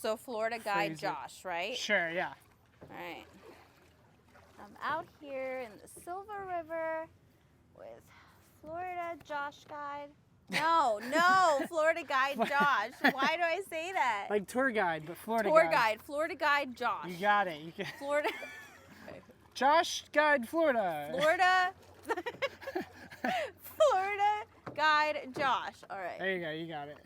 So Florida guide Phrase it. Josh, right? Sure, yeah. All right. I'm out here in the Silver River with Florida Josh guide. No, Florida guide Josh. Why do I say that? Like tour guide, but Florida Tour guide. guide, Florida guide Josh. You got it. You got Florida. Josh guide Florida. Florida. Florida guide Josh. All right. There you go. You got it.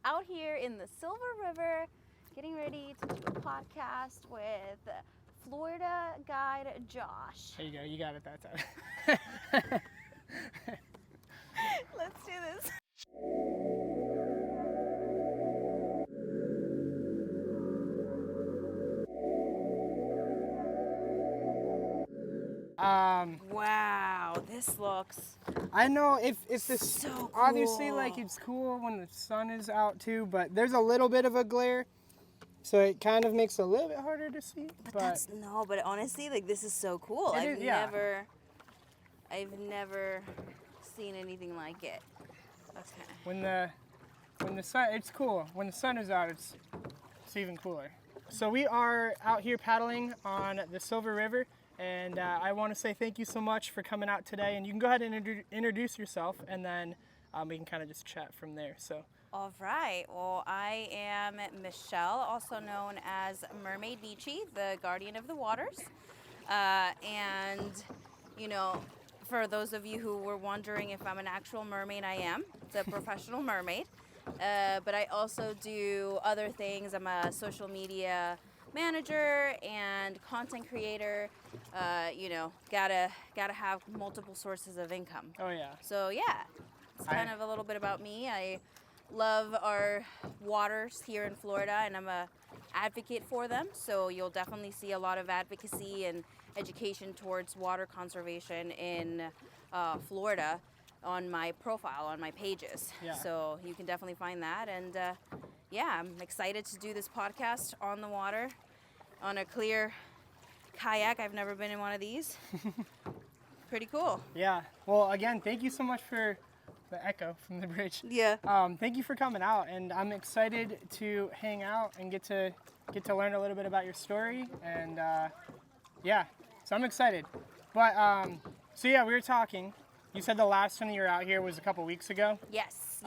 Out here in the Silver River, getting ready to do a podcast with Florida guide Josh. There you go. You got it that time. Let's do this. Wow, this looks I know if this so obviously cool. like it's cool when the sun is out too, but there's a little bit of a glare, so it kind of makes it a little bit harder to see. But honestly, like this is so cool. I've never seen anything like it. Okay. When the sun, it's cool. When the sun is out, it's even cooler. So we are out here paddling on the Silver River, and I want to say thank you so much for coming out today. And you can go ahead and introduce yourself, and then we can kind of just chat from there. So. All right. Well, I am Michelle, also known as Mermaid Michi, the guardian of the waters. And, you know, for those of you who were wondering if I'm an actual mermaid, I am. It's a professional mermaid. But I also do other things. I'm a social media manager and content creator. You know, gotta have multiple sources of income. Oh yeah. So yeah, it's kind of a little bit about me. I love our waters here in Florida, and I'm a advocate for them. So you'll definitely see a lot of advocacy and education towards water conservation in Florida on my profile, on my pages. Yeah. So you can definitely find that. And yeah, I'm excited to do this podcast on the water, on a clear kayak. I've never been in one of these. Pretty cool. Yeah. Well, again, thank you so much for the echo from the bridge. Yeah. Thank you for coming out, and I'm excited to hang out and get to learn a little bit about your story. And yeah, so I'm excited. But so yeah, we were talking. You said the last time you were out here was a couple weeks ago. Yes.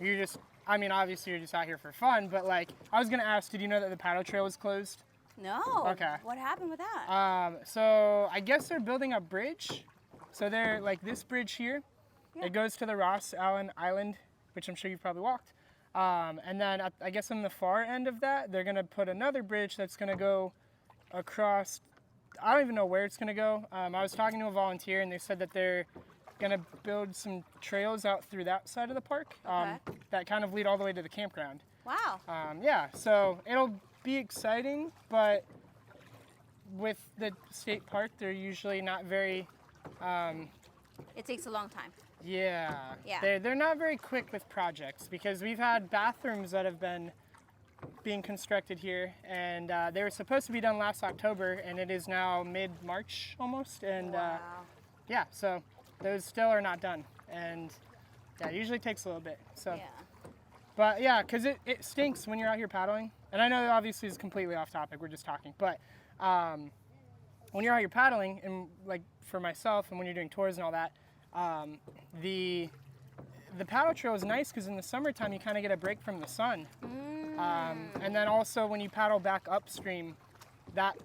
You're just, I mean, obviously you're just out here for fun, but like, I was gonna ask, did you know that the paddle trail was closed? No. Okay. What happened with that? So I guess they're building a bridge. So they're like this bridge here. Yeah. It goes to the Ross Allen Island, which I'm sure you've probably walked. And then I guess on the far end of that, they're gonna put another bridge that's gonna go across. I don't even know where it's gonna go. I was talking to a volunteer, and they said that they're gonna build some trails out through that side of the park that kind of lead all the way to the campground. Wow. Yeah, so it'll be exciting, but with the state park, they're usually not very. It takes a long time. Yeah. Yeah. They're not very quick with projects, because we've had bathrooms that have been being constructed here, and they were supposed to be done last October, and it is now mid-March almost, and Wow. yeah, so those still are not done, and yeah, it usually takes a little bit. So, Yeah. but yeah, because it stinks when you're out here paddling, and I know obviously it's completely off topic, we're just talking, but when you're out here paddling, and like for myself, and when you're doing tours and all that, the paddle trail is nice because in the summertime you kind of get a break from the sun. And then also when you paddle back upstream, that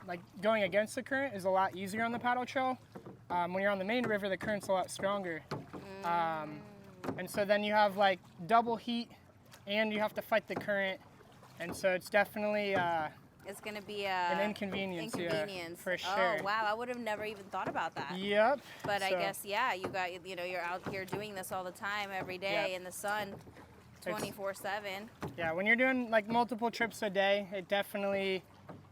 like going against the current is a lot easier on the paddle trail. When you're on the main river, the current's a lot stronger. And so then you have like double heat, and you have to fight the current. And so it's definitely It's going to be an inconvenience. Yeah, for sure. Oh, wow. I would have never even thought about that. Yep. But I So- guess, yeah, you're out here doing this all the time, every day Yep. in the sun, 24/7. Yeah, when you're doing like multiple trips a day, it definitely,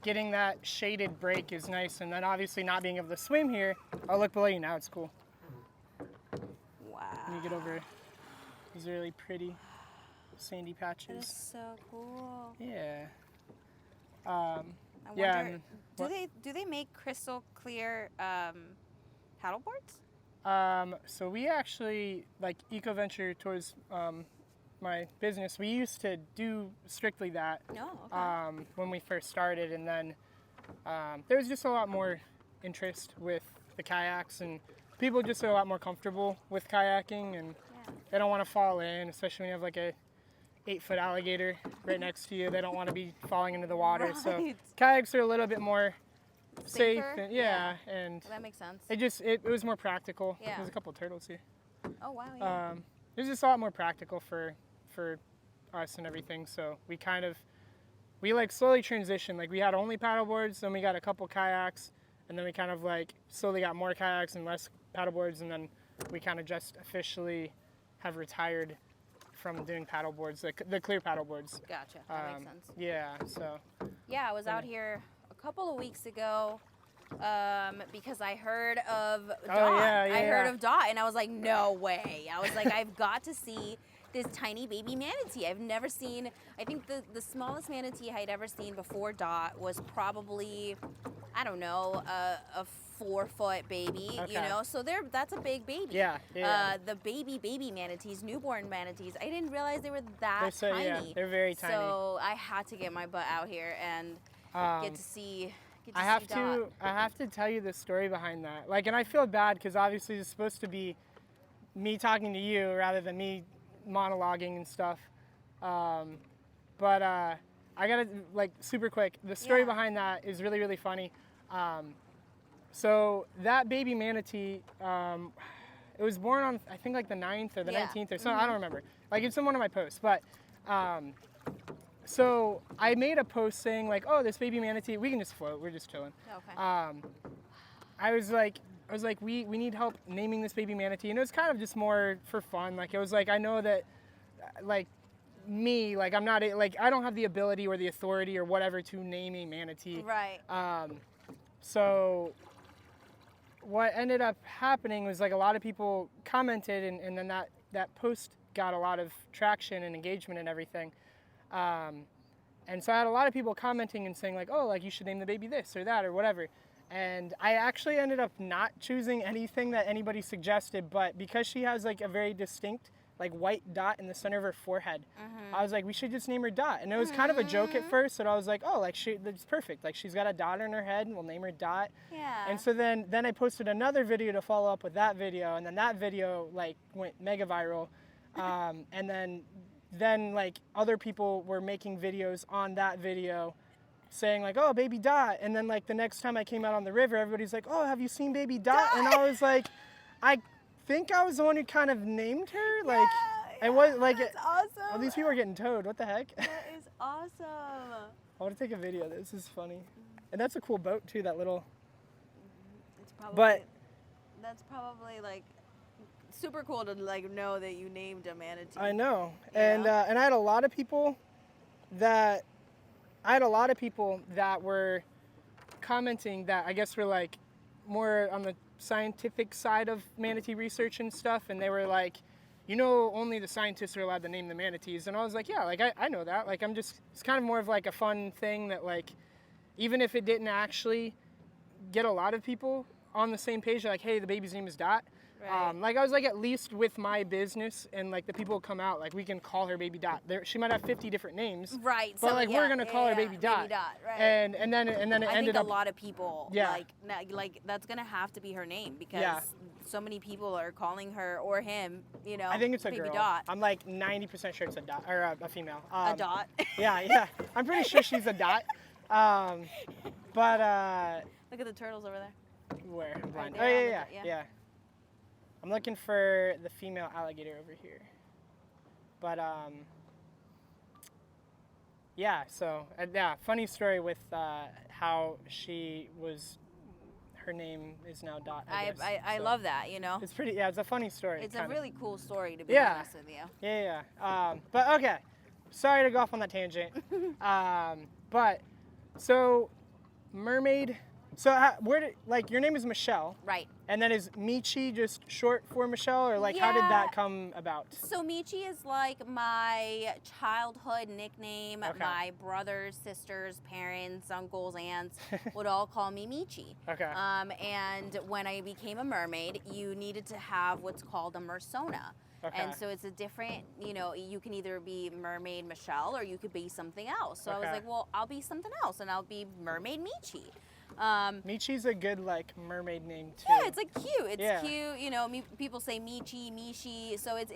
getting that shaded break is nice. And then obviously not being able to swim here. Oh, look below you now, it's cool. Wow. When you get over these really pretty sandy That is patches. so cool. Yeah. I Yeah, wonder, do they make crystal clear paddleboards? So we actually, like EcoVenture Tours my business, we used to do strictly that when we first started, and then there was just a lot more interest with the kayaks, and people just are a lot more comfortable with kayaking, and they don't want to fall in, especially when you have like a 8-foot alligator right next to you. They don't want to be falling into the water. Right. So kayaks are a little bit more safe. Safer? And, and Well, that makes sense. it was more practical. Yeah. There's a couple of turtles here. Oh wow. Yeah. It was just a lot more practical for us and everything. So we like slowly transitioned. Like we had only paddle boards, then we got a couple kayaks, and then we kind of like slowly got more kayaks and less paddle boards, and then we kind of just officially have retired from doing paddle boards, the clear paddle boards. Gotcha. That makes sense. Yeah. So. Yeah, I was out here a couple of weeks ago because I heard of Dot. I heard of Dot, and I was like, no way. I was like, I've got to see this tiny baby manatee. I've never seen, I think the smallest manatee I'd ever seen before Dot was probably, I don't know, a 4-foot baby, you know? So that's a big baby. Yeah. The baby manatees, newborn manatees, I didn't realize they were that tiny. Yeah, they're very tiny. So I had to get my butt out here and get to see I have to tell you the story behind that. Like, and I feel bad because obviously it's supposed to be me talking to you rather than me monologuing and stuff. But I gotta, like, super quick. The story behind that is really, really funny. So that baby manatee, it was born on, I think, like the 9th or the 19th or something. I don't remember. Like, it's in one of my posts. But so I made a post saying, like, oh, this baby manatee, we can just float. We're just chilling. Okay. I was like, we need help naming this baby manatee. And it was kind of just more for fun. Like, it was like, I know that, like, me, like, I'm not, like, I don't have the ability or the authority or whatever to name a manatee. Right. So what ended up happening was, like, a lot of people commented, and then that post got a lot of traction and engagement and everything. And so I had a lot of people commenting and saying, like, oh, like, you should name the baby this or that or whatever. And I actually ended up not choosing anything that anybody suggested, but because she has, like, a very distinct, like, white dot in the center of her forehead, I was like, we should just name her Dot. And it was kind of a joke at first, but I was like, oh, like, that's perfect. Like, she's got a dot in her head, and we'll name her Dot. Yeah. And so then I posted another video to follow up with that video, and then that video, like, went mega viral. And then like, other people were making videos on that video saying, like, oh, baby Dot. And then, like, the next time I came out on the river, everybody's like, oh, have you seen baby Dot? And I was like, I think I was the one who kind of named her. Like, it was like, that's awesome. Oh, these people are getting towed. What the heck? That is awesome. I want to take a video of this. This is funny. And that's a cool boat too, that little. It's probably, but that's probably, like, super cool to, like, know that you named a manatee. I know. And I had a lot of people that were commenting that I guess were, like, more on the scientific side of manatee research and stuff, and they were like, you know, only the scientists are allowed to name the manatees. And I was like, yeah, like, I know that. Like, it's kind of more of, like, a fun thing that, like, even if it didn't actually get a lot of people on the same page, like, hey, the baby's name is Dot. Right. Like, I was like, at least with my business and, like, the people who come out, like, we can call her Baby Dot. She might have 50 different names. Right. But, so, like, we're gonna call her Baby Dot. Baby Dot, right. And then it ended up. I think a lot of people, like that's gonna have to be her name because so many people are calling her or him, you know. I think it's a Baby girl. Dot. I'm like 90% sure it's a Dot or a female. A Dot. Yeah. I'm pretty sure she's a Dot. But look at the turtles over there. Where? I'm blind. There, Yeah. I'm looking for the female alligator over here. But so funny story with how she was. Her name is now Dot. I love that, you know. It's pretty. Yeah, it's a funny story. It's a really cool story, to be honest with you. Yeah. But okay, sorry to go off on that tangent. But so Mermaid. So your name is Michelle, right? And then is Michi just short for Michelle, or like how did that come about? So Michi is like my childhood nickname. Okay. My brothers, sisters, parents, uncles, aunts would all call me Michi. Okay. And when I became a mermaid, you needed to have what's called a mersona. Okay. And so it's a different, you know, you can either be Mermaid Michelle or you could be something else. So I was Okay. like, well, I'll be something else, and I'll be Mermaid Michi. Michi's a good like mermaid name too. Yeah, it's like cute. It's Yeah. cute. You know, people say Michi, Mishi, so it's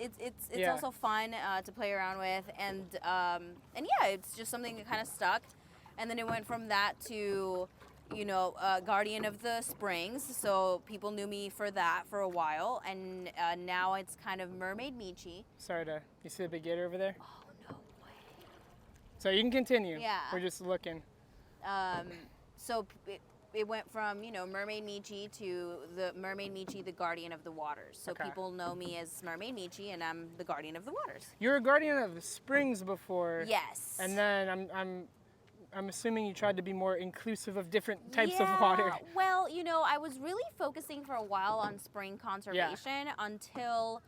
Yeah. also fun to play around with, and yeah, it's just something that kind of stuck, and then it went from that to, you know, Guardian of the Springs. So people knew me for that for a while, and now it's kind of Mermaid Michi. Sorry to. You see the big gator over there? Oh no way. So you can continue. Yeah. We're just looking. So it went from, you know, Mermaid Michi to the Mermaid Michi, the Guardian of the Waters. So Okay. people know me as Mermaid Michi, and I'm the Guardian of the Waters. You were a guardian of the springs before. Yes. And then I'm assuming you tried to be more inclusive of different types of water. Well, you know, I was really focusing for a while on spring conservation until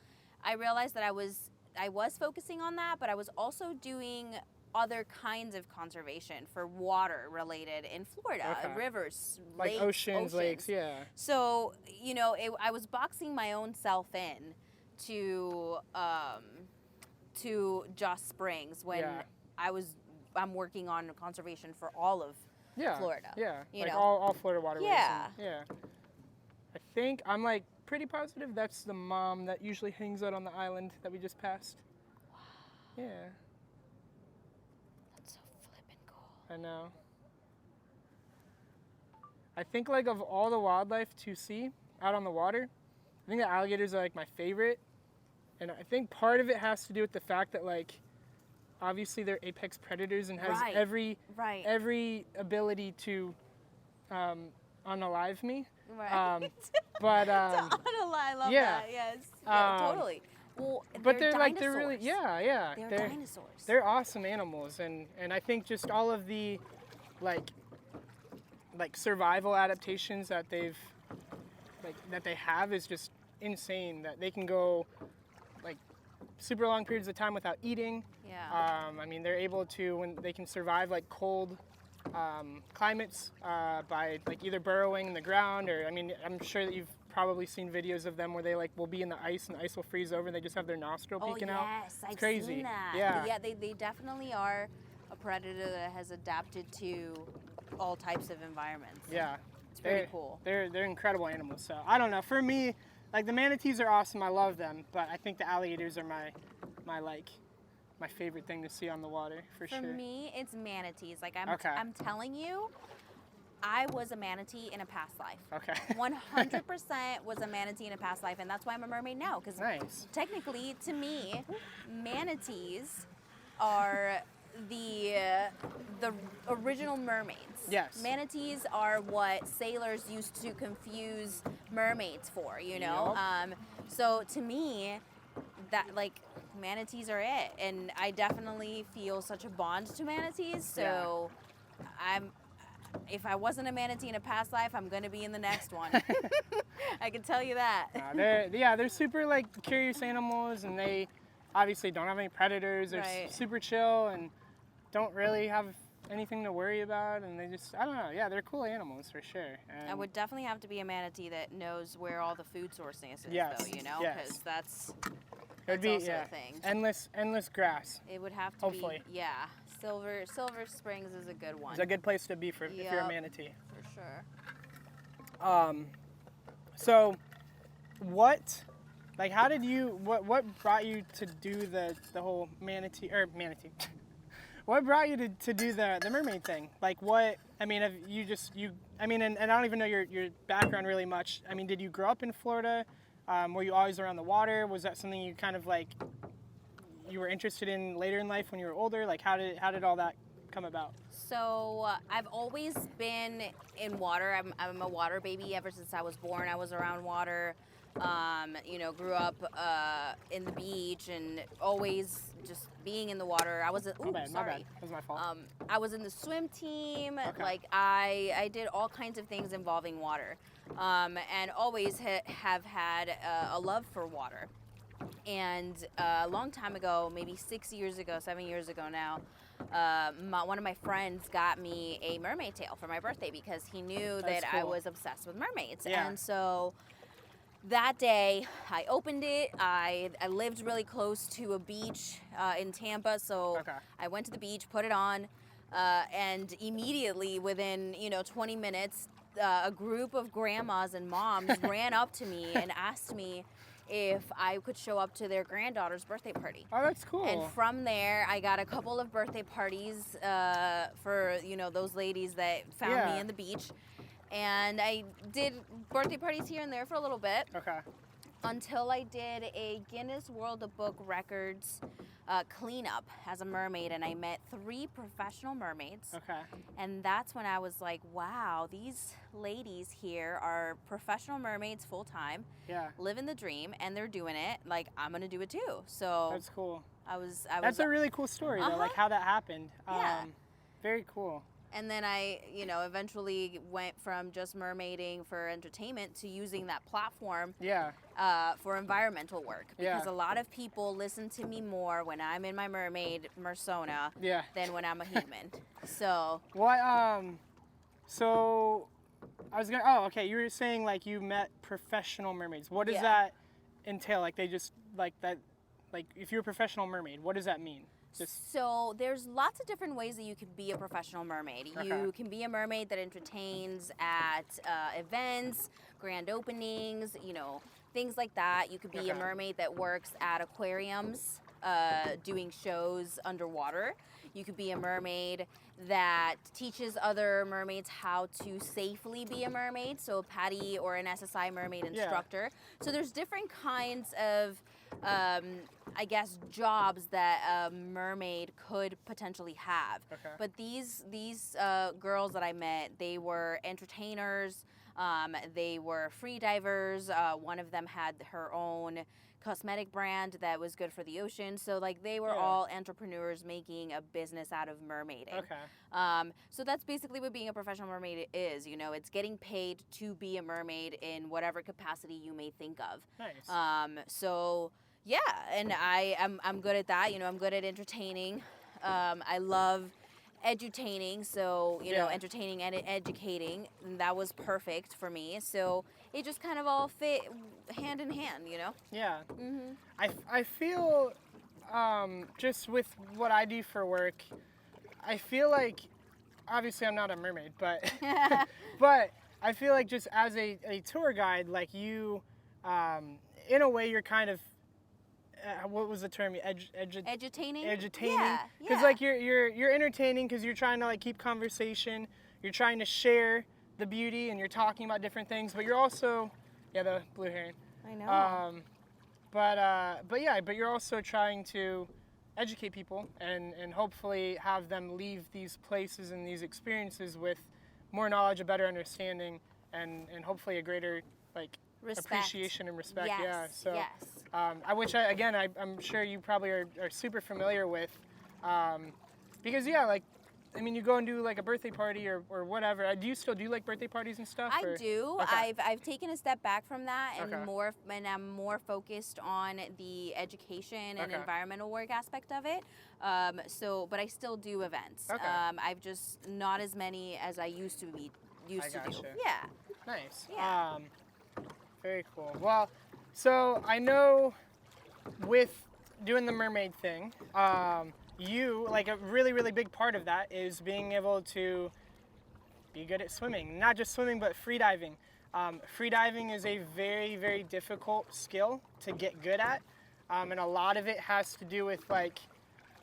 I realized that I was focusing on that, but I was also doing other kinds of conservation for water related in Florida, Okay. rivers, Like lakes, oceans, lakes, yeah. So, you know, I was boxing my own self in to just springs when I'm working on conservation for all of Florida. Yeah. You like know? all Florida waterways. Yeah. Yeah. I think I'm like pretty positive that's the mom that usually hangs out on the island that we just passed. Wow. Yeah. That's so flippin' cool. I know. I think like of all the wildlife to see out on the water, I think the alligators are like my favorite. And I think part of it has to do with the fact that like obviously they're apex predators and has every ability to unalive me. Right. But to unalive, I love that. Yes. Totally. Well, but they're like they're really They're dinosaurs. They're awesome animals, and I think just all of the like survival adaptations that they have is just insane. That they can go like super long periods of time without eating. Yeah. I mean, they're able to, when they can survive like cold climates by like either burrowing in the ground, or I mean, I'm sure that you've probably seen videos of them where they like will be in the ice and the ice will freeze over and they just have their nostril peeking out. Yes, It's I've crazy. seen that. Yeah. They definitely are a predator that has adapted to all types of environments. Yeah. It's pretty cool. They're incredible animals. So I don't know. For me, like the manatees are awesome. I love them, but I think the alligators are my favorite thing to see on the water for sure. For me, it's manatees. Like Okay. I'm telling you, I was a manatee in a past life. Okay. 100% was a manatee in a past life, and that's why I'm a mermaid now. Because Nice. technically, to me, manatees are the original mermaids. Yes. Manatees are what sailors used to confuse mermaids for, you know? Yep. So to me, that like manatees are it, and I definitely feel such a bond to manatees. So if I wasn't a manatee in a past life, I'm gonna be in the next one. I can tell you that. They're super like curious animals, and they obviously don't have any predators. They're super chill and don't really have anything to worry about, and they just, I don't know. Yeah, they're cool animals for sure. And I would definitely have to be a manatee that knows where all the food sourcing is, Yes, though, you know, yes. because that's it'd be also a thing. endless grass. It would have to Hopefully. be, Silver Springs is a good one. It's a good place to be if you're a manatee. For sure. So how did you, what brought you to do the whole manatee? What brought you to do the mermaid thing? Like what, I mean, have you I mean, and I don't even know your background really much. I mean, did you grow up in Florida? Were you always around the water? Was that something you kind of like, you were interested in later in life when you were older? Like how did all that come about? So I've always been in water. I'm a water baby ever since I was born. I was around water. Grew up in the beach and always just being in the water. I was My bad. That was my fault. I was in the swim team. Okay. Like I did all kinds of things involving water, and always have had a love for water. And a long time ago, maybe 7 years ago now, one of my friends got me a mermaid tail for my birthday because he knew That's that I cool. was obsessed with mermaids. Yeah. And so that day, I opened it. I lived really close to a beach in Tampa, so Okay. I went to the beach, put it on, and immediately within 20 minutes, a group of grandmas and moms ran up to me and asked me if I could show up to their granddaughter's birthday party. Oh, that's cool. And from there, I got a couple of birthday parties for those ladies that found me in the beach. And I did birthday parties here and there for a little bit. Okay. Until I did a Guinness World of Book Records cleanup as a mermaid, and I met 3 professional mermaids. Okay. And that's when I was like, wow, these ladies here are professional mermaids full time, living the dream, and they're doing it. Like, I'm gonna do it too. So that's cool. That's a really cool story though, like how that happened. Very cool. And then I, eventually went from just mermaiding for entertainment to using that platform for environmental work. Because a lot of people listen to me more when I'm in my mermaid persona than when I'm a human. So. What, so I was gonna, okay, you were saying like you met professional mermaids. What does that entail? Like they just, like that, like if you're a professional mermaid, what does that mean? So there's lots of different ways that you can be a professional mermaid. You can be a mermaid that entertains at events, grand openings, things like that. You could be a mermaid that works at aquariums, doing shows underwater. You could be a mermaid that teaches other mermaids how to safely be a mermaid, so a PADI or an SSI mermaid instructor. So there's different kinds of I guess jobs that a mermaid could potentially have. But these girls that I met, they were entertainers, they were free divers. One of them had her own cosmetic brand that was good for the ocean. So like they were all entrepreneurs making a business out of mermaiding. So that's basically what being a professional mermaid is. It's getting paid to be a mermaid in whatever capacity you may think of. Nice. So yeah, and I'm good at that. I'm good at entertaining. I love edutaining, so entertaining and educating, and that was perfect for me. So it just kind of all fit hand in hand, Yeah. I feel just with what I do for work, I feel like obviously I'm not a mermaid, but but I feel like just as a tour guide, like you, in a way, you're kind of what was the term? Edutaining. Edutaining. Because like you're entertaining because you're trying to like keep conversation. You're trying to share the beauty and you're talking about different things, but you're also the blue heron. I know. But you're also trying to educate people and hopefully have them leave these places and these experiences with more knowledge, a better understanding, and hopefully a greater like appreciation and respect. Which I'm sure you probably are super familiar with, because you go and do like a birthday party or whatever. Do you still do like birthday parties and stuff? I do. I've taken a step back from that and I'm more focused on the education and environmental work aspect of it. But I still do events. I've just not as many as I used to do. Yeah. Nice. Yeah. Very cool. Well, so I know with doing the mermaid thing, you, like a really, really big part of that is being able to be good at swimming. Not just swimming, but freediving. Freediving is a very, very difficult skill to get good at. And a lot of it has to do with like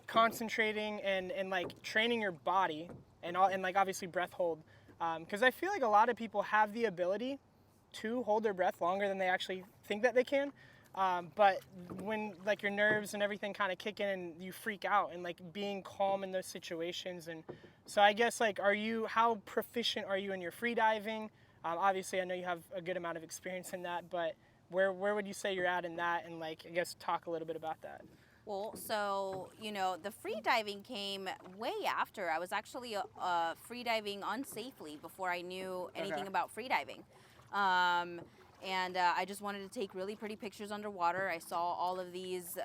concentrating and like training your body and like obviously breath hold. Because I feel like a lot of people have the ability to hold their breath longer than they actually think that they can. But when like your nerves and everything kind of kick in and you freak out, and like being calm in those situations. And so I guess like, how proficient are you in your freediving? Obviously I know you have a good amount of experience in that, but where would you say you're at in that? And like, I guess talk a little bit about that. Well, so, the freediving came way after. I was actually freediving unsafely before I knew anything about freediving. And I just wanted to take really pretty pictures underwater. I saw all of these,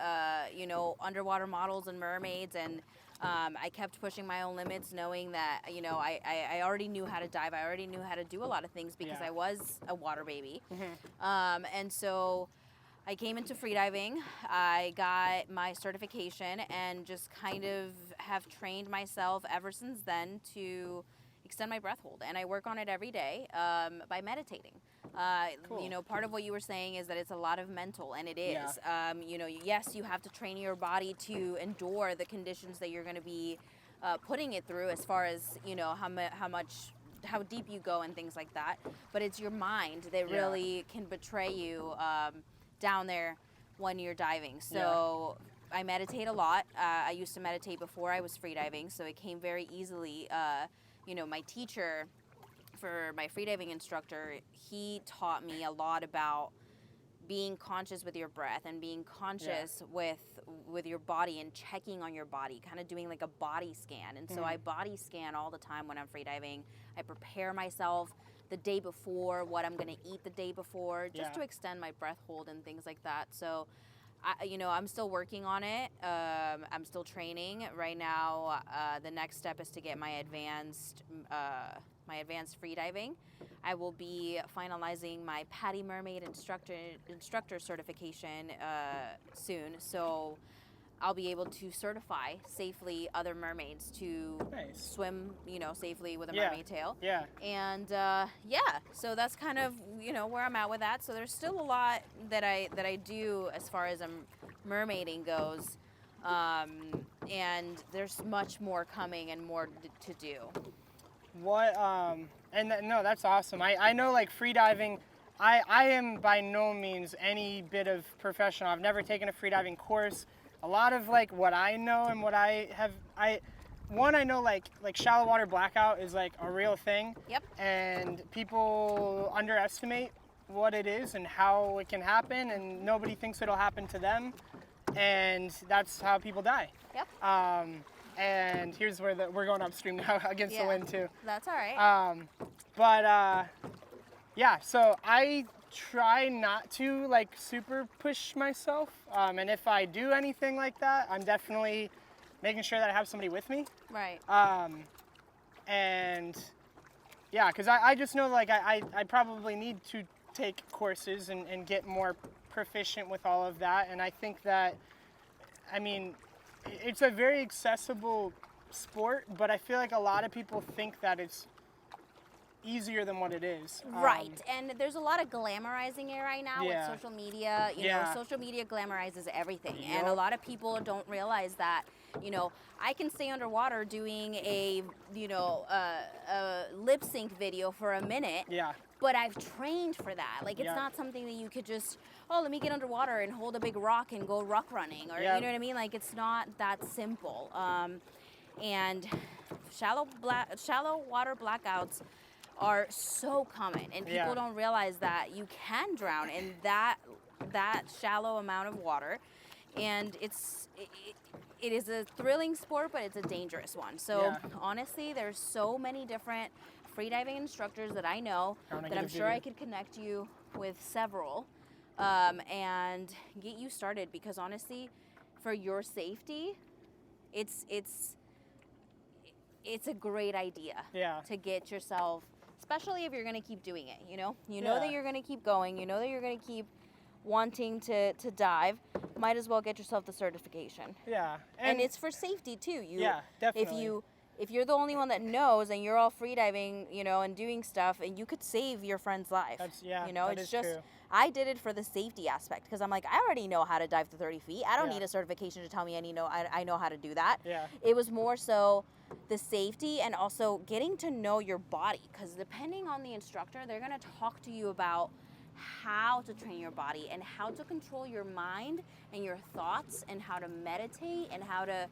underwater models and mermaids, and I kept pushing my own limits, knowing that, you know, I already knew how to dive. I already knew how to do a lot of things because Yeah. I was a water baby. Mm-hmm. And so I came into freediving. I got my certification and just kind of have trained myself ever since then to extend my breath hold. And I work on it every day by meditating. Cool. You know, part of what you were saying is that it's a lot of mental, and it is. Yeah. You know, yes, you have to train your body to endure the conditions that you're going to be putting it through, as far as, you know, how deep you go and things like that. But it's your mind that Yeah. really can betray you down there when you're diving. So I meditate a lot. I used to meditate before I was freediving, so it came very easily. You know, my teacher for my freediving instructor, he taught me a lot about being conscious with your breath and being conscious with your body and checking on your body, kind of doing like a body scan. And so I body scan all the time when I'm freediving. I prepare myself the day before, what I'm going to eat the day before, just to extend my breath hold and things like that. So you know, I'm still working on it. I'm still training right now. The next step is to get my advanced freediving. I will be finalizing my Patty Mermaid instructor certification soon. So I'll be able to certify safely other mermaids to swim, you know, safely with a mermaid tail. Yeah. And so that's kind of, you know, where I'm at with that. So there's still a lot that I do as far as mermaiding goes, and there's much more coming and more to do. What no, that's awesome. I know, like, freediving, I am by no means any bit of professional. I've never taken a freediving course. A lot of, like, what I know and what I know, like shallow water blackout is like a real thing. Yep. And people underestimate what it is and how it can happen, and nobody thinks it'll happen to them, and that's how people die. Yep. And here's where we're going upstream now against the wind too. That's all right. So I try not to, like, super push myself. And if I do anything like that, I'm definitely making sure that I have somebody with me. Right. Because I just know, like, I probably need to take courses and get more proficient with all of that. And I think that, I mean, it's a very accessible sport, but I feel like a lot of people think that it's easier than what it is. Right, and there's a lot of glamorizing it right now with social media. You know, social media glamorizes everything, and a lot of people don't realize that, you know, I can stay underwater doing a lip sync video for a minute. Yeah. But I've trained for that. Like, it's not something that you could just, let me get underwater and hold a big rock and go rock running, or you know what I mean? Like, it's not that simple. And shallow water blackouts are so common, and people don't realize that you can drown in that shallow amount of water, and it is a thrilling sport, but it's a dangerous one. So honestly, there's so many different freediving instructors that I know that I'm sure I could connect you with several and get you started, because honestly, for your safety, it's a great idea to get yourself, especially if you're going to keep doing it, you know that you're going to keep going, you know that you're going to keep wanting to dive, might as well get yourself the certification. Yeah. And it's for safety too. Definitely. If you're the only one that knows and you're all freediving, you know, and doing stuff, and you could save your friend's life. You know, it's just, true. I did it for the safety aspect, because I'm like, I already know how to dive to 30 feet. I don't need a certification to tell me I know how to do that. Yeah. It was more so the safety, and also getting to know your body, because depending on the instructor, they're going to talk to you about how to train your body and how to control your mind and your thoughts, and how to meditate, and how to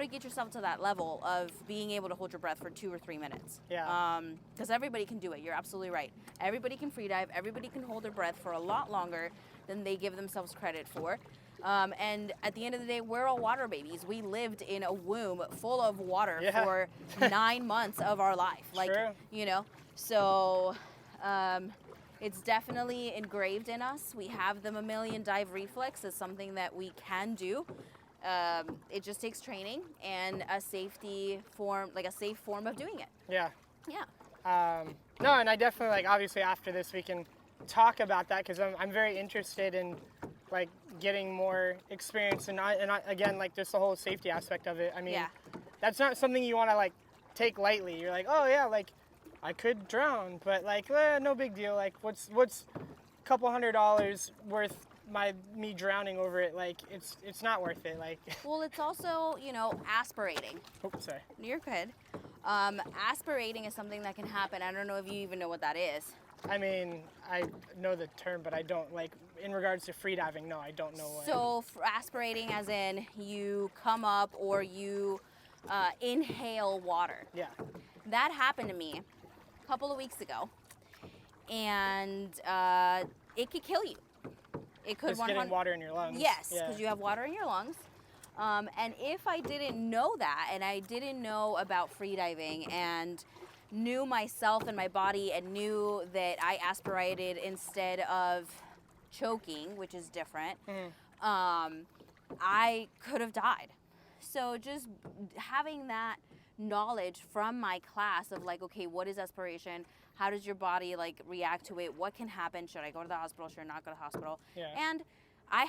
get yourself to that level of being able to hold your breath for 2 or 3 minutes. Because everybody can do it. You're absolutely right. Everybody can freedive. Everybody can hold their breath for a lot longer than they give themselves credit for. And at the end of the day, we're all water babies. We lived in a womb full of water for 9 months of our life. Like, True. you know, so it's definitely engraved in us. We have the mammalian dive reflex as something that we can do. It just takes training and a safety form, like a safe form of doing it. Yeah. Yeah. No, and I definitely, like, obviously after this we can talk about that, because I'm very interested in, like, getting more experience, and again, like, just the whole safety aspect of it. I mean, Yeah. that's not something you want to, like, take lightly. You're like, oh yeah, like, I could drown, but, like, no big deal. Like, what's a couple $100 worth me drowning over it? Like, it's not worth it. Like, Well, it's also, you know, aspirating. oh, sorry. You're good. Aspirating is something that can happen. I don't know if you even know what that is. I mean, I know the term, but I don't, like, in regards to freediving, no, I don't know what. So aspirating as in you come up or you inhale water. Yeah. That happened to me a couple of weeks ago, and it could kill you. It could. Just getting water in your lungs. Yes, Yeah. because you have water in your lungs. And if I didn't know that, and I didn't know about freediving, and knew myself and my body, and knew that I aspirated instead of choking, which is different, I could have died. So just having that knowledge from my class of, like, okay, what is aspiration? How does your body, like, react to it? What can happen? Should I go to the hospital? Should I not go to the hospital? Yeah. And I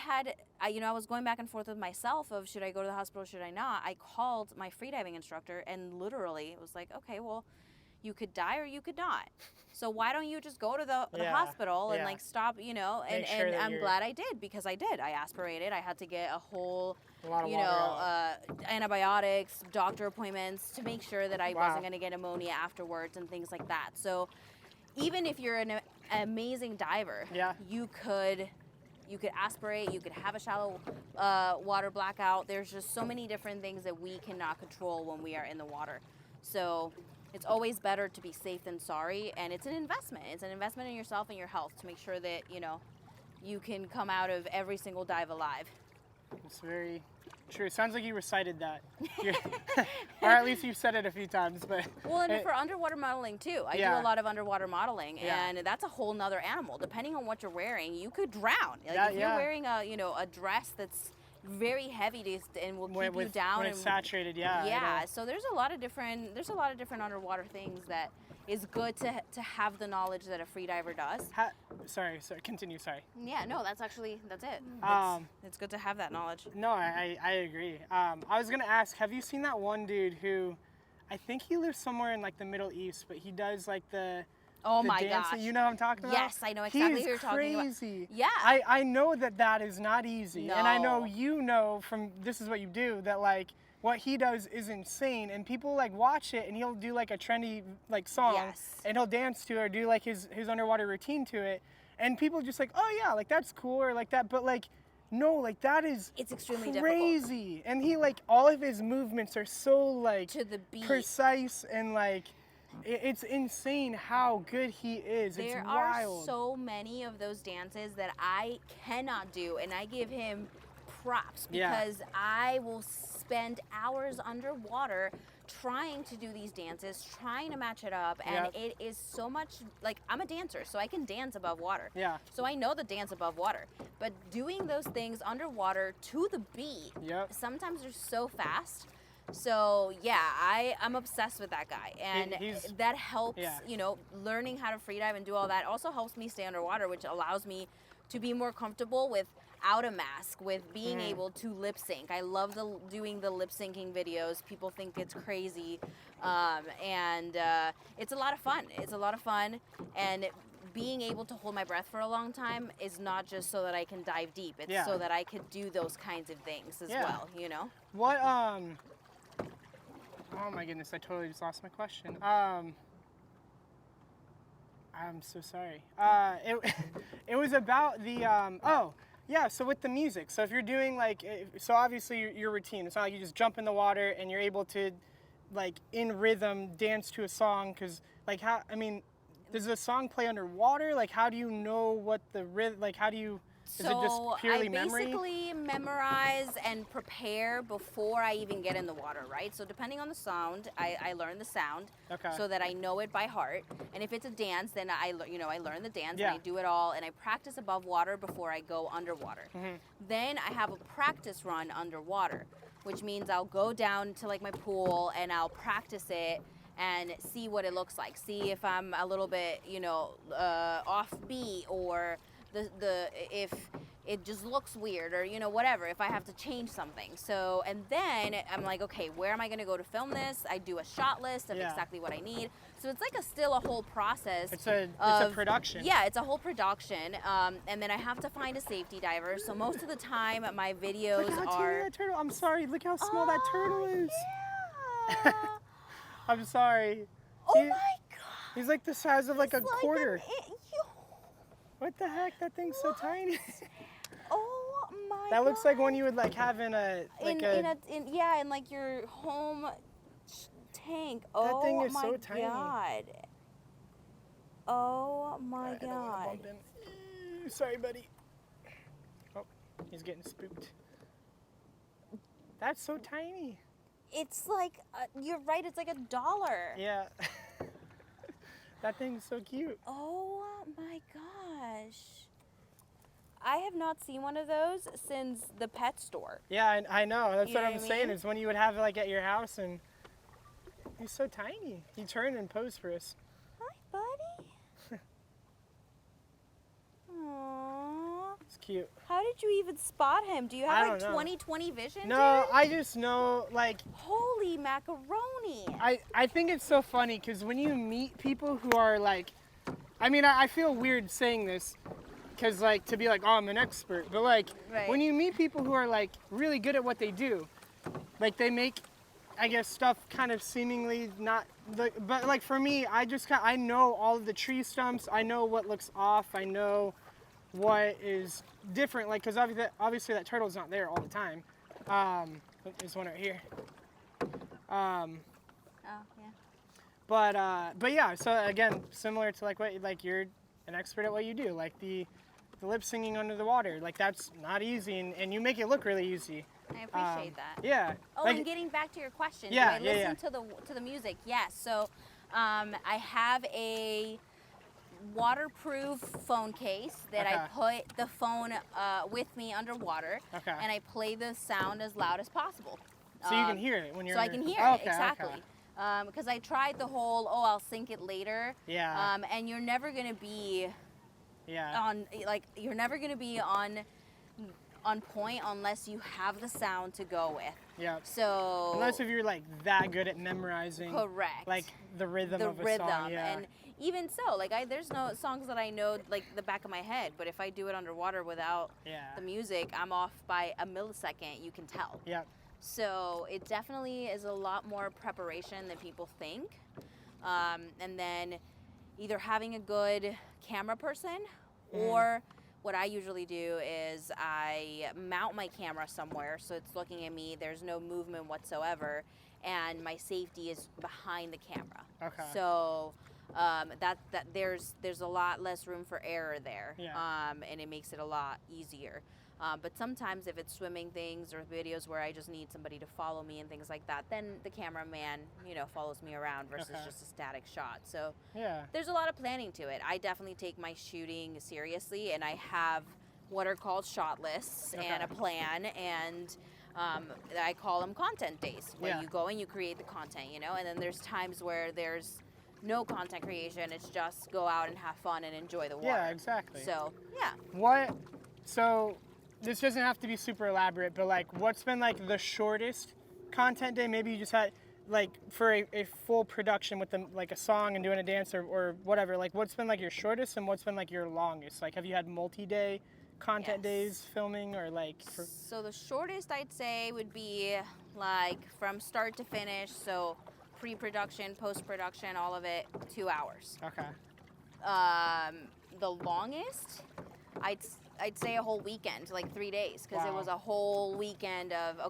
was going back and forth with myself of, should I go to the hospital? Should I not? I called my freediving instructor, and literally it was like, okay, well, you could die or you could not. So why don't you just go to the hospital and, like, stop, you know? And I'm glad I did, because I did. I aspirated. I had to get a whole, antibiotics, doctor appointments to make sure that I wasn't going to get pneumonia afterwards and things like that. So even if you're an amazing diver, you could aspirate, you could have a shallow water blackout. There's just so many different things that we cannot control when we are in the water. So it's always better to be safe than sorry, and it's an investment. It's an investment in yourself and your health to make sure that, you know, you can come out of every single dive alive. It's very true. It sounds like you recited that. Or at least you've said it a few times. But well, and for underwater modeling too. I do a lot of underwater modeling, and that's a whole nother animal. Depending on what you're wearing, you could drown. Like, if you're wearing a dress that's very heavy and will keep you down when it's saturated, so there's a lot of different underwater things that is good to have the knowledge that a freediver does. Sorry, continue. Sorry. Yeah, no, that's it. It's good to have that knowledge. No, I agree. I was gonna ask, have you seen that one dude who, I think he lives somewhere in, like, the Middle East, but he does, like, the my gosh. You know what I'm talking about? Yes, I know exactly who you're talking about. He's crazy. Yeah. I know that is not easy. No. And I know you know from this is what you do, that, like, what he does is insane, and people, like, watch it, and he'll do, like, a trendy, like, song, and he'll dance to it or do, like, his underwater routine to it, and people just like, oh yeah, like, that's cool, or like that, but, like, no, like, that is it's extremely crazy. difficult. And he, like, all of his movements are so, like, to the beat, precise, and, like, it's insane how good he is. It's wild. Are so many of those dances that I cannot do, and I give him props, because I will spend hours underwater trying to do these dances, trying to match it up, and it is so much, like, I'm a dancer, so I can dance above water. Yeah. So I know the dance above water, but doing those things underwater to the beat, sometimes they're so fast. So I'm obsessed with that guy, and that helps, you know, learning how to freedive and do all that also helps me stay underwater, which allows me to be more comfortable without a mask, with being able to lip sync. I love doing the lip syncing videos. People think it's crazy, and it's a lot of fun. It's a lot of fun, and being able to hold my breath for a long time is not just so that I can dive deep. It's so that I could do those kinds of things as well, you know? What, oh my goodness, I totally just lost my question. I'm so sorry. It was about the, so with the music. So if you're doing, like, so obviously your routine, it's not like you just jump in the water and you're able to, like, in rhythm dance to a song, because, like, does the song play underwater? Like, how do you know what the rhythm, like, how do you Is it just purely memory? I basically memorize and prepare before I even get in the water, right? So depending on the sound, I learn the sound so that I know it by heart. And if it's a dance, then I learn the dance and I do it all, and I practice above water before I go underwater. Then I have a practice run underwater, which means I'll go down to like my pool and I'll practice it and see what it looks like. See if I'm a little bit, off beat, or if it just looks weird, or whatever, if I have to change something. So, and then I'm like, okay, where am I going to go to film this? I do a shot list of exactly what I need. So it's like still a whole process. It's a production. Yeah, it's a whole production. And then I have to find a safety diver. So most of the time my videos look how are... tiny that turtle. I'm sorry, look how small that turtle is. Yeah. I'm sorry. Oh my God. He's like the size of like a quarter. Like What the heck? That thing's so tiny. Oh my God. That looks like one you would like have in a in like your home tank. That thing is my so tiny. God. Oh my I don't wanna God. bump him. Sorry, buddy. Oh, he's getting spooked. That's so tiny. It's like you're right. It's like $1. Yeah. That thing's so cute. Oh my gosh. I have not seen one of those since the pet store. Yeah, I know. That's You what know I'm what I saying. mean? Is when you would have it like at your house, and he's so tiny. He turned and posed for us. Hi, buddy. Aww. It's cute. How did you even spot him? Do you I have don't like know. 20/20 vision? No, dude? I just know like. Holy macaroni. I think it's so funny because when you meet people who are like, I mean, I feel weird saying this because like to be like, oh, I'm an expert, but like when you meet people who are like really good at what they do, like they make, I guess, stuff kind of seemingly not, but like for me, I know all of the tree stumps, I know what looks off, I know what is different, like because obviously that turtle's not there all the time. There's one right here. Oh, yeah. But yeah, so again, similar to like what, like you're an expert at what you do, like the lip singing under the water, like that's not easy, and you make it look really easy. I appreciate that. Yeah. Oh, like, and getting back to your question, yeah, do I listen to the music? Yes. So, I have a waterproof phone case that I put the phone with me underwater, and I play the sound as loud as possible. So you can hear it when you're. So I can hear it exactly. Because I tried the whole, I'll sync it later. Yeah. And you're never gonna be. Yeah. You're never gonna be on point unless you have the sound to go with. Yeah. So unless if you're like that good at memorizing. Correct. Like the rhythm of a song. Yeah. And even so, like there's no songs that I know like the back of my head, but if I do it underwater without the music, I'm off by a millisecond. You can tell. Yeah. So it definitely is a lot more preparation than people think. And then either having a good camera person or what I usually do is I mount my camera somewhere so it's looking at me, there's no movement whatsoever, and my safety is behind the camera. Okay. So that there's a lot less room for error there. Yeah. And it makes it a lot easier. But sometimes if it's swimming things or videos where I just need somebody to follow me and things like that, then the cameraman, follows me around versus just a static shot. So there's a lot of planning to it. I definitely take my shooting seriously, and I have what are called shot lists and a plan, and I call them content days, where you go and you create the content, and then there's times where there's no content creation. It's just go out and have fun and enjoy the water. Yeah, exactly. So, yeah. So this doesn't have to be super elaborate, but like what's been like the shortest content day? Maybe you just had like for a full production with them, like a song and doing a dance or whatever, like what's been like your shortest and what's been like your longest? Like have you had multi-day content days filming or like So the shortest I'd say would be like from start to finish, so pre-production, post-production, all of it, 2 hours. Okay. The longest, I'd say a whole weekend, like 3 days, because it was a whole weekend of,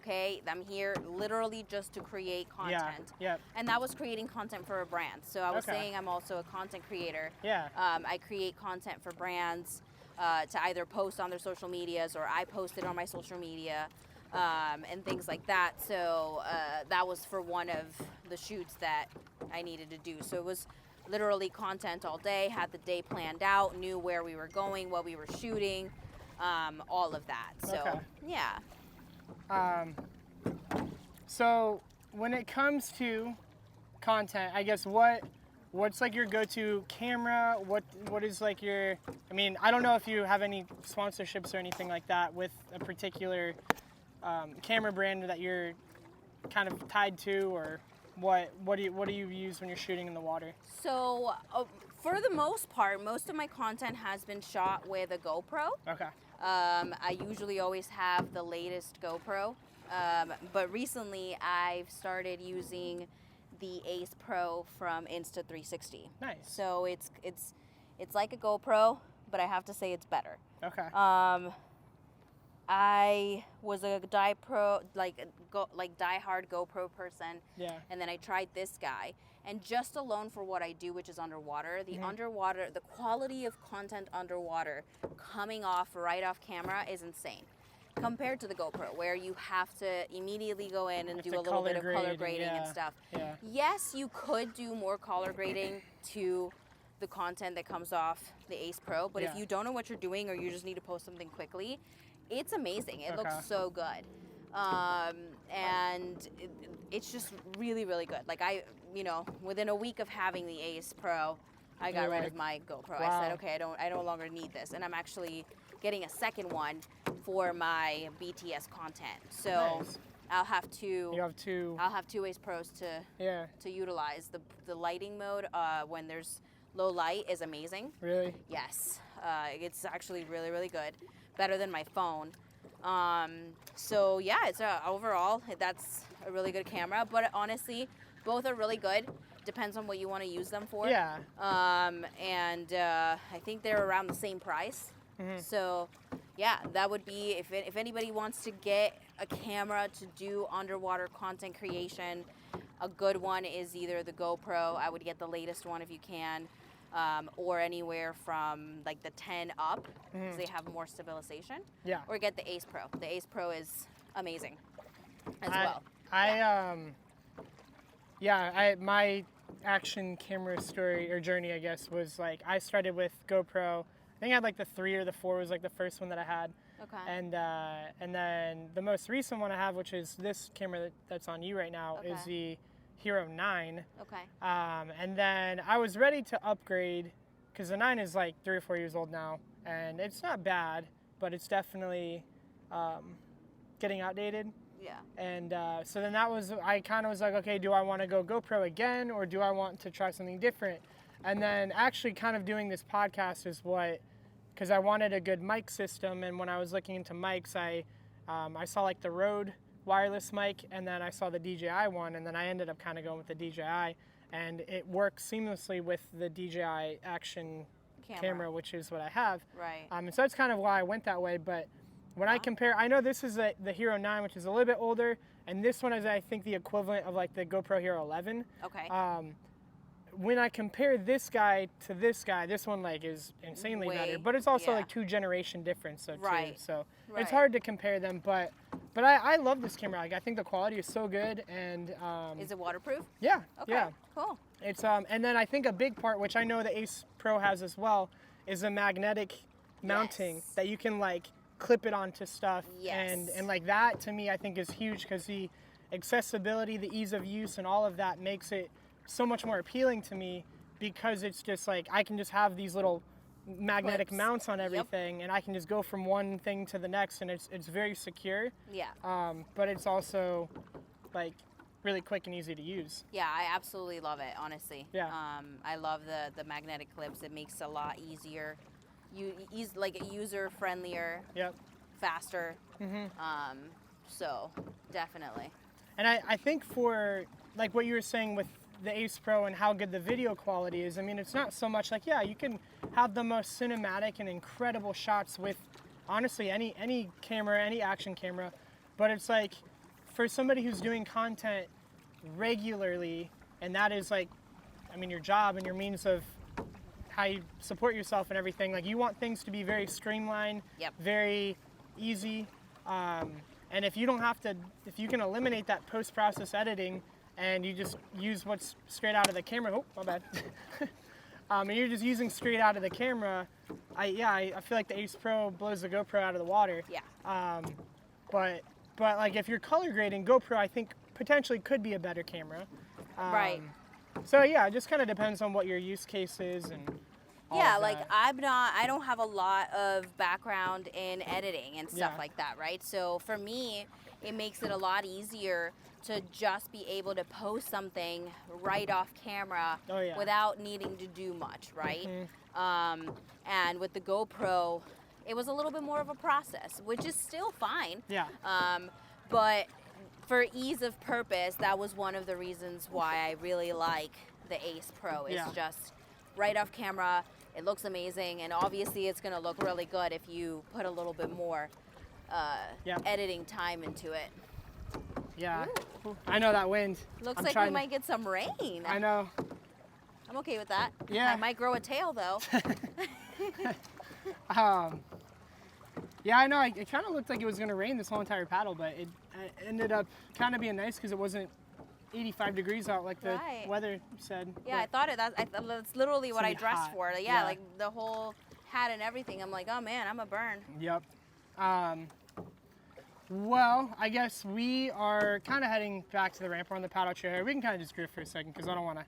I'm here literally just to create content. Yeah. And that was creating content for a brand. So I was saying I'm also a content creator. Yeah. I create content for brands. to either post on their social medias or I posted on my social media and things like that. So that was for one of the shoots that I needed to do. So it was literally content all day, had the day planned out, knew where we were going, what we were shooting, all of that. So, Okay. yeah. So when it comes to content, I guess what's like your go-to camera? What is like your, I mean, I don't know if you have any sponsorships or anything like that with a particular camera brand that you're kind of tied to, or what do you use when you're shooting in the water? So for the most part, most of my content has been shot with a GoPro. Okay. I usually always have the latest GoPro, but recently I've started using the Ace Pro from Insta360. Nice. So it's like a GoPro, but I have to say it's better. Okay. I was a diehard GoPro person, Yeah. and then I tried this guy. And just alone for what I do, which is underwater, the quality of content underwater coming off right off camera is insane. Compared to the GoPro, where you have to immediately go in and do a little bit of color grading and stuff. Yeah. Yes, you could do more color grading to the content that comes off the Ace Pro, but if you don't know what you're doing or you just need to post something quickly, it's amazing. It looks so good. And it's just really, really good. Like within a week of having the Ace Pro, I got rid of my GoPro. Wow. I said, okay, I no longer need this. And I'm actually getting a second one for my BTS content. So Nice. I'll have two. You have two. I'll have two Ace Pros to utilize. The lighting mode when there's low light is amazing. Really? Yes, it's actually really, really good. Better than my phone. So yeah, it's overall that's a really good camera. But honestly, both are really good. Depends on what you want to use them for. Yeah. And I think they're around the same price. Mm-hmm. So yeah, that would be if anybody wants to get a camera to do underwater content creation, a good one is either the GoPro. I would get the latest one if you can. Or anywhere from like the 10 up, because they have more stabilization. Yeah. Or get the Ace Pro. The Ace Pro is amazing as well. My action camera story or journey, I guess, was like I started with GoPro. I think I had like the 3 or the 4 was like the first one that I had. Okay. And then the most recent one I have, which is this camera that's on you right now, is the Hero 9. Okay. And then I was ready to upgrade because the 9 is like 3 or 4 years old now, and it's not bad, but it's definitely getting outdated. Yeah. And so then I kind of was like, okay, do I want to go GoPro again, or do I want to try something different? And then actually kind of doing this podcast is because I wanted a good mic system, and when I was looking into mics, I saw like the Rode wireless mic, and then I saw the DJI one, and then I ended up kind of going with the DJI, and it works seamlessly with the DJI action camera, which is what I have. Right. And so that's kind of why I went that way. But when I compare, I know this is the Hero 9, which is a little bit older, and this one is, I think, the equivalent of like the GoPro Hero 11. Okay. When I compare this guy to this guy, this one like is insanely better, but it's also like 2 generation difference, so too. So it's hard to compare them, but I love this camera. Like I think the quality is so good, and is it waterproof? Yeah. Okay. Yeah. Cool. It's and then I think a big part, which I know the Ace Pro has as well, is the magnetic mounting that you can like clip it onto stuff, and like that to me I think is huge because the accessibility, the ease of use, and all of that makes it so much more appealing to me, because it's just like I can just have these little magnetic mounts on everything, and I can just go from one thing to the next, and it's very secure. Yeah. But it's also like really quick and easy to use. Yeah, I absolutely love it, honestly. Yeah. I love the magnetic clips. It makes it a lot easier, like user friendlier. Yep. Faster. So definitely. And I think for like what you were saying with the Ace Pro and how good the video quality is, I mean, it's not so much like, you can have the most cinematic and incredible shots with honestly any camera, any action camera, but it's like for somebody who's doing content regularly, and that is like, I mean, your job and your means of how you support yourself and everything. Like you want things to be very streamlined, Yep. very easy. And if you don't have to, if you can eliminate that post-process editing and you just use what's straight out of the camera, oh, my bad. And you're just using straight out of the camera, I feel like the Ace Pro blows the GoPro out of the water. Yeah. But like if you're color grading, GoPro I think potentially could be a better camera. Right. So yeah, it just kind of depends on what your use case is and all Yeah, of like that. I don't have a lot of background in editing and stuff Yeah. like that, right? So for me, it makes it a lot easier to just be able to post something right off camera Oh, yeah. without needing to do much, right? And with the GoPro, it was a little bit more of a process, which is still fine. Yeah. But for ease of purpose, that was one of the reasons why I really like the Ace Pro. It's Yeah. just right off camera. It looks amazing, and obviously it's going to look really good if you put a little bit more editing time into it. Yeah. Ooh. I know that wind. Looks I'm like we trying might get some rain. I know. I'm okay with that. Yeah. I might grow a tail, though. Yeah, I know. It kind of looked like it was going to rain this whole entire paddle, but it ended up kind of being nice because it wasn't 85 degrees out like the Right. weather said. Yeah, I thought that's literally what gonna I be dressed hot. for. Yeah. Yeah, like the whole hat and everything. I'm like, oh man, I'm a burn. Yep. Well, I guess we are kind of heading back to the ramp. We're on the paddle chair. We can kind of just drift for a second because I don't want to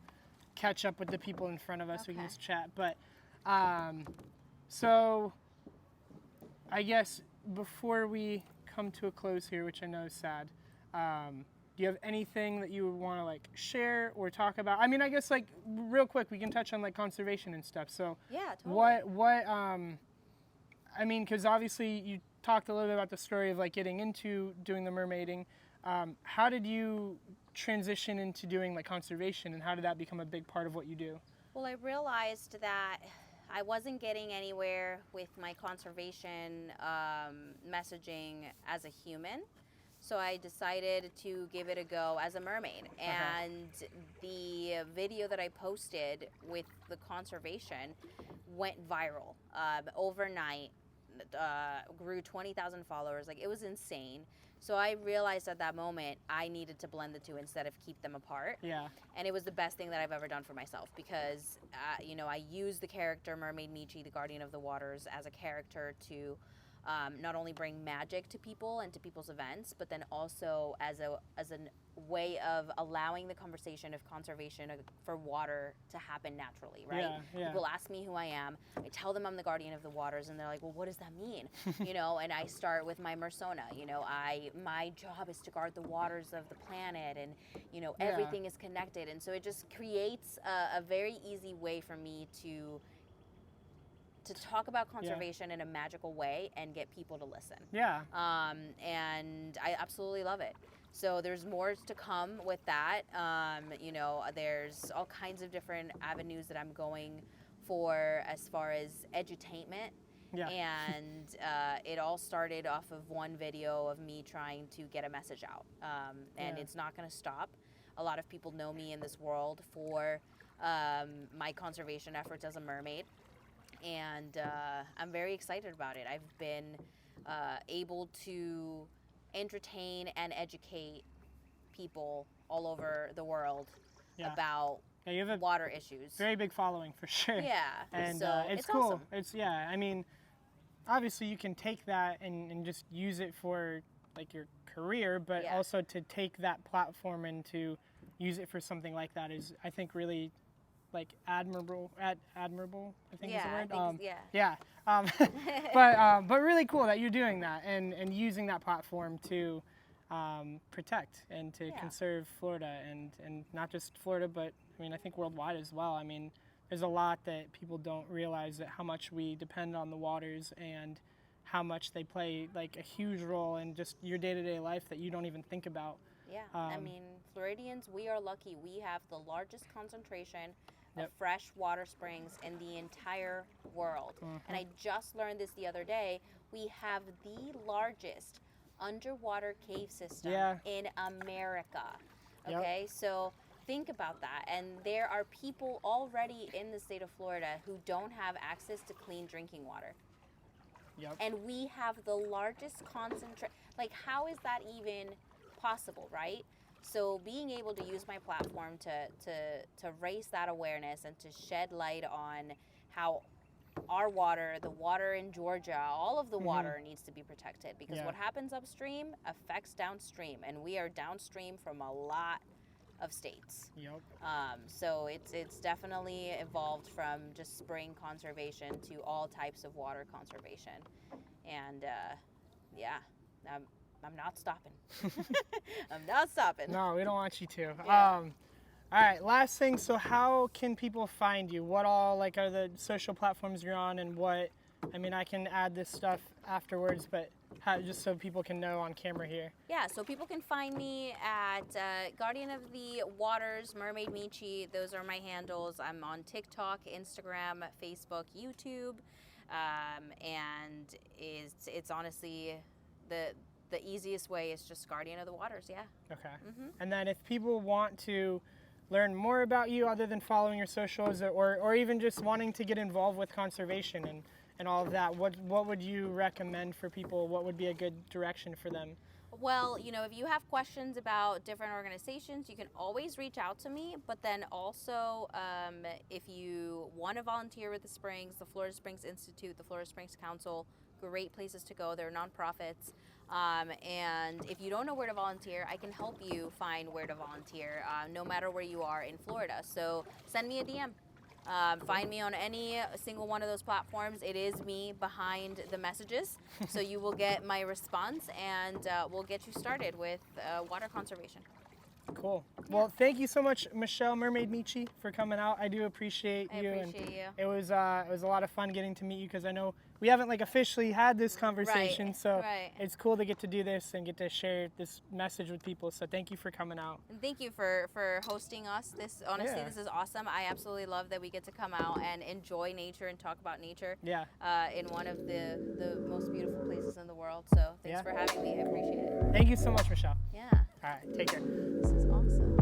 catch up with the people in front of us. We can Okay. just chat. But so I guess before we come to a close here, which I know is sad, do you have anything that you would want to like share or talk about? I mean, I guess like real quick, we can touch on like conservation and stuff. So Yeah, totally. what I mean, because obviously you talked a little bit about the story of like getting into doing the mermaiding. How did you transition into doing like conservation, and how did that become a big part of what you do? Well, I realized that I wasn't getting anywhere with my conservation messaging as a human. So I decided to give it a go as a mermaid. And the video that I posted with the conservation went viral overnight. Grew 20,000 followers. Like, it was insane. So I realized at that moment I needed to blend the two instead of keep them apart. Yeah. And it was the best thing that I've ever done for myself because, I use the character Mermaid Michi, the Guardian of the Waters, as a character to not only bring magic to people and to people's events, but then also as a way of allowing the conversation of conservation for water to happen naturally, right? Yeah. People ask me who I am. I tell them I'm the Guardian of the Waters, and they're like, well, what does that mean? And I start with my persona. My job is to guard the waters of the planet, and everything is connected, and so it just creates a very easy way for me to talk about conservation in a magical way and get people to listen. Yeah. And I absolutely love it. So there's more to come with that. There's all kinds of different avenues that I'm going for as far as edutainment. Yeah. And it all started off of one video of me trying to get a message out. And it's not going to stop. A lot of people know me in this world for my conservation efforts as a mermaid. And I'm very excited about it. I've been able to entertain and educate people all over the world about you have a water issues. very big following for sure. Yeah, And so it's it's cool. awesome. I mean, obviously you can take that and just use it for like your career, but also to take that platform and to use it for something like that is, I think, really like admirable. Admirable, I think is the word. I think Yeah. But really cool that you're doing that and using that platform to protect and to conserve Florida and not just Florida, but I mean I think worldwide as well. I mean there's a lot that people don't realize, that how much we depend on the waters and how much they play like a huge role in just your day-to-day life that you don't even think about. Yeah, I mean, Floridians, we are lucky. We have the largest concentration of fresh water springs in the entire world. And I just learned this the other day. We have the largest underwater cave system in America. Okay, so Think about that. And there are people already in the state of Florida who don't have access to clean drinking water. Yep. And we have the largest like, how is that even possible, right? So being able to use my platform to raise that awareness and to shed light on how our water, the water in Georgia, all of the water needs to be protected, because what happens upstream affects downstream, and we are downstream from a lot of states. Yep. So it's definitely evolved from just spring conservation to all types of water conservation, and I'm not stopping. I'm not stopping. No, we don't want you to. Yeah. All right, last thing. So how can people find you? What all like are the social platforms you're on, and what? I mean, I can add this stuff afterwards, but just so people can know on camera here. Yeah, so people can find me at Guardian of the Waters, Mermaid Michi. Those are my handles. I'm on TikTok, Instagram, Facebook, YouTube, and it's honestly the easiest way is just Guardian of the Waters. Yeah. Okay. And then if people want to learn more about you other than following your socials, or even just wanting to get involved with conservation and all of that, what would you recommend for people? What would be a good direction for them? Well, if you have questions about different organizations, you can always reach out to me. But then also, if you want to volunteer with the Springs, the Florida Springs Institute, the Florida Springs Council, great places to go. They're nonprofits. And if you don't know where to volunteer, I can help you find where to volunteer, no matter where you are in Florida. So send me a DM. Find me on any single one of those platforms. It is me behind the messages. So you will get my response, and we'll get you started with water conservation. Cool. Well, thank you so much, Michelle, Mermaid Michi, for coming out. I do appreciate you. I appreciate you. It was a lot of fun getting to meet you, because I know we haven't officially had this conversation, so it's cool to get to do this and get to share this message with people. So thank you for coming out. And thank you for hosting us. This is awesome. I absolutely love that we get to come out and enjoy nature and talk about nature. Yeah. In one of the most beautiful places in the world. So thanks for having me. I appreciate it. Thank you so much, Michelle. Yeah. All right. Take care. This is awesome.